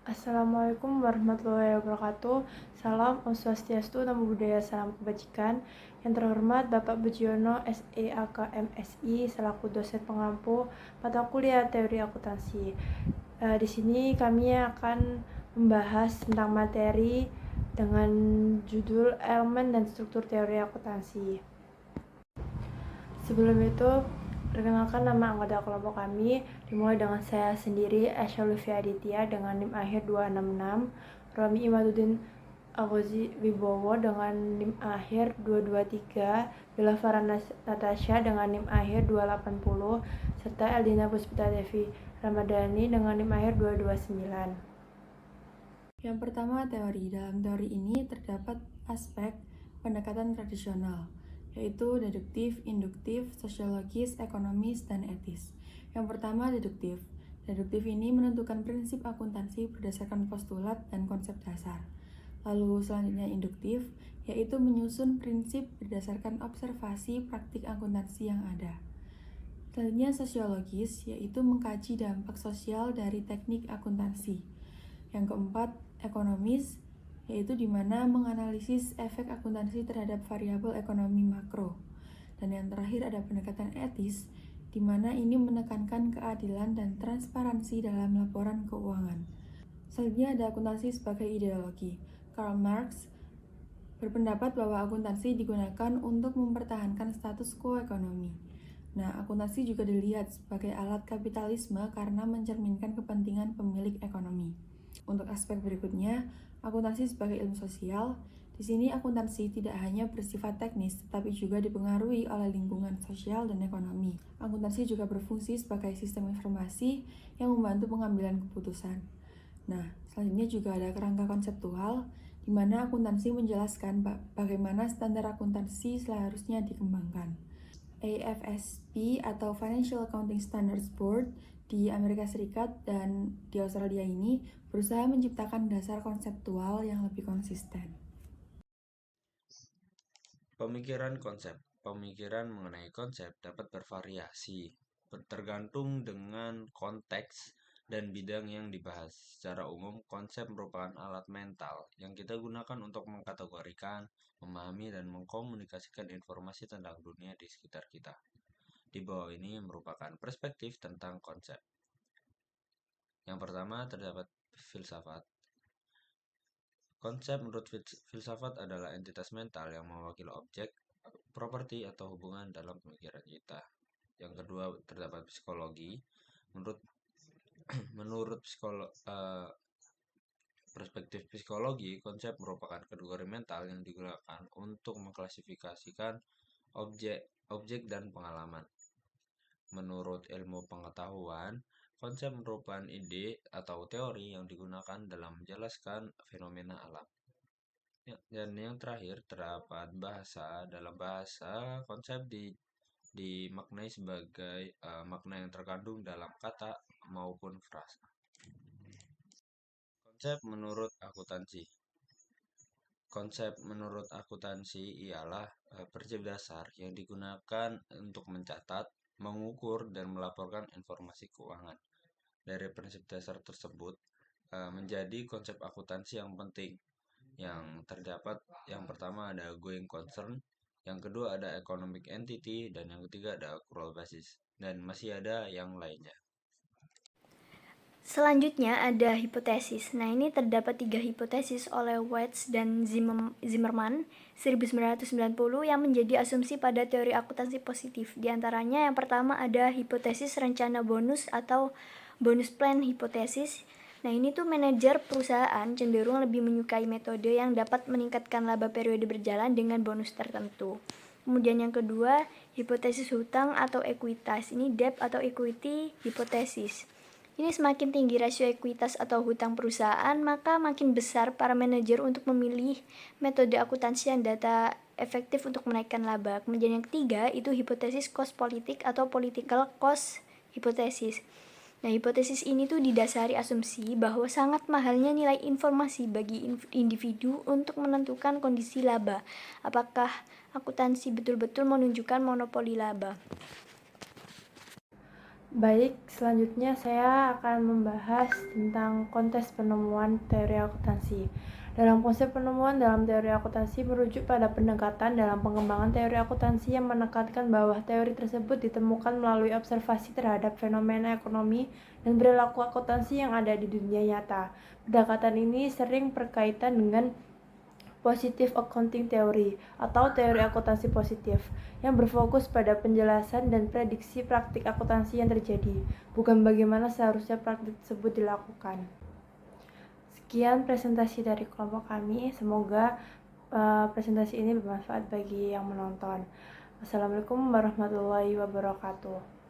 Assalamualaikum warahmatullahi wabarakatuh. Salam Om Swastiastu, Namo Buddhaya, salam kebajikan. Yang terhormat Bapak Bujiono, SEAK MSI, selaku dosen pengampu mata kuliah teori akuntansi. Di sini kami akan membahas tentang materi dengan judul elemen dan struktur teori akuntansi. Sebelum itu, perkenalkan nama anggota kelompok kami, dimulai dengan saya sendiri, Asya Lutfi Aditya dengan NIM akhir 266, Romi Imaduddin Agozi Wibowo dengan NIM akhir 223, Bella Farah Natasha dengan NIM akhir 280, serta Eldina Puspita Devi Ramadhani dengan NIM akhir 229. Yang pertama, teori. Dalam teori ini terdapat aspek pendekatan tradisional, yaitu deduktif, induktif, sosiologis, ekonomis, dan etis. Yang pertama, deduktif. Deduktif ini menentukan prinsip akuntansi berdasarkan postulat dan konsep dasar. Lalu selanjutnya induktif, yaitu menyusun prinsip berdasarkan observasi praktik akuntansi yang ada. Selanjutnya sosiologis, yaitu mengkaji dampak sosial dari teknik akuntansi. Yang keempat, ekonomis, yaitu di mana menganalisis efek akuntansi terhadap variabel ekonomi makro. Dan yang terakhir ada pendekatan etis, di mana ini menekankan keadilan dan transparansi dalam laporan keuangan. Selanjutnya ada akuntansi sebagai ideologi. Karl Marx berpendapat bahwa akuntansi digunakan untuk mempertahankan status quo ekonomi. Nah, akuntansi juga dilihat sebagai alat kapitalisme karena mencerminkan kepentingan pemilik ekonomi. Untuk aspek berikutnya, akuntansi sebagai ilmu sosial. Di sini akuntansi tidak hanya bersifat teknis, tetapi juga dipengaruhi oleh lingkungan sosial dan ekonomi. Akuntansi juga berfungsi sebagai sistem informasi yang membantu pengambilan keputusan. Nah, selanjutnya juga ada kerangka konseptual, di mana akuntansi menjelaskan bagaimana standar akuntansi seharusnya dikembangkan. AFSP atau Financial Accounting Standards Board di Amerika Serikat dan di Australia ini berusaha menciptakan dasar konseptual yang lebih konsisten. Pemikiran konsep. Pemikiran mengenai konsep dapat bervariasi, tergantung dengan konteks dan bidang yang dibahas. Secara umum, konsep merupakan alat mental yang kita gunakan untuk mengkategorikan, memahami, dan mengkomunikasikan informasi tentang dunia di sekitar kita. Di bawah ini merupakan perspektif tentang konsep. Yang pertama, terdapat filsafat. Konsep menurut filsafat adalah entitas mental yang mewakili objek, properti, atau hubungan dalam pemikiran kita. Yang kedua, terdapat psikologi. Menurut menurut perspektif psikologi, konsep merupakan kategori mental yang digunakan untuk mengklasifikasikan objek dan pengalaman. Menurut ilmu pengetahuan, konsep merupakan ide atau teori yang digunakan dalam menjelaskan fenomena alam. Dan yang terakhir, terdapat bahasa. Dalam bahasa, konsep dimaknai sebagai makna yang terkandung dalam kata maupun frasa. Konsep menurut akuntansi. Konsep menurut akuntansi ialah prinsip dasar yang digunakan untuk mencatat, mengukur, dan melaporkan informasi keuangan. Dari prinsip dasar tersebut menjadi konsep akuntansi yang penting. Yang terdapat yang pertama ada going concern, yang kedua ada economic entity, dan yang ketiga ada accrual basis. Dan masih ada yang lainnya. Selanjutnya ada hipotesis. Nah, ini terdapat 3 hipotesis oleh Weitz dan Zimmerman 1990 yang menjadi asumsi pada teori akuntansi positif. Di antaranya yang pertama ada hipotesis rencana bonus atau bonus plan hipotesis. Nah, ini tuh manajer perusahaan cenderung lebih menyukai metode yang dapat meningkatkan laba periode berjalan dengan bonus tertentu. Kemudian yang kedua, hipotesis hutang atau ekuitas. Ini debt atau equity hipotesis. Ini semakin tinggi rasio ekuitas atau hutang perusahaan, maka makin besar para manajer untuk memilih metode akuntansi yang data efektif untuk menaikkan laba. Kemudian yang ketiga itu hipotesis cost politik atau political cost hipotesis. Nah, hipotesis ini tuh didasari asumsi bahwa sangat mahalnya nilai informasi bagi individu untuk menentukan kondisi laba. Apakah akuntansi betul-betul menunjukkan monopoli laba? Baik, selanjutnya saya akan membahas tentang konteks penemuan teori akuntansi. Dalam konsep penemuan dalam teori akuntansi merujuk pada pendekatan dalam pengembangan teori akuntansi yang menekankan bahwa teori tersebut ditemukan melalui observasi terhadap fenomena ekonomi dan perilaku akuntansi yang ada di dunia nyata. Pendekatan ini sering berkaitan dengan Positive Accounting Theory atau teori akuntansi positif yang berfokus pada penjelasan dan prediksi praktik akuntansi yang terjadi, bukan bagaimana seharusnya praktik tersebut dilakukan. Sekian presentasi dari kelompok kami, semoga presentasi ini bermanfaat bagi yang menonton. Wassalamualaikum warahmatullahi wabarakatuh.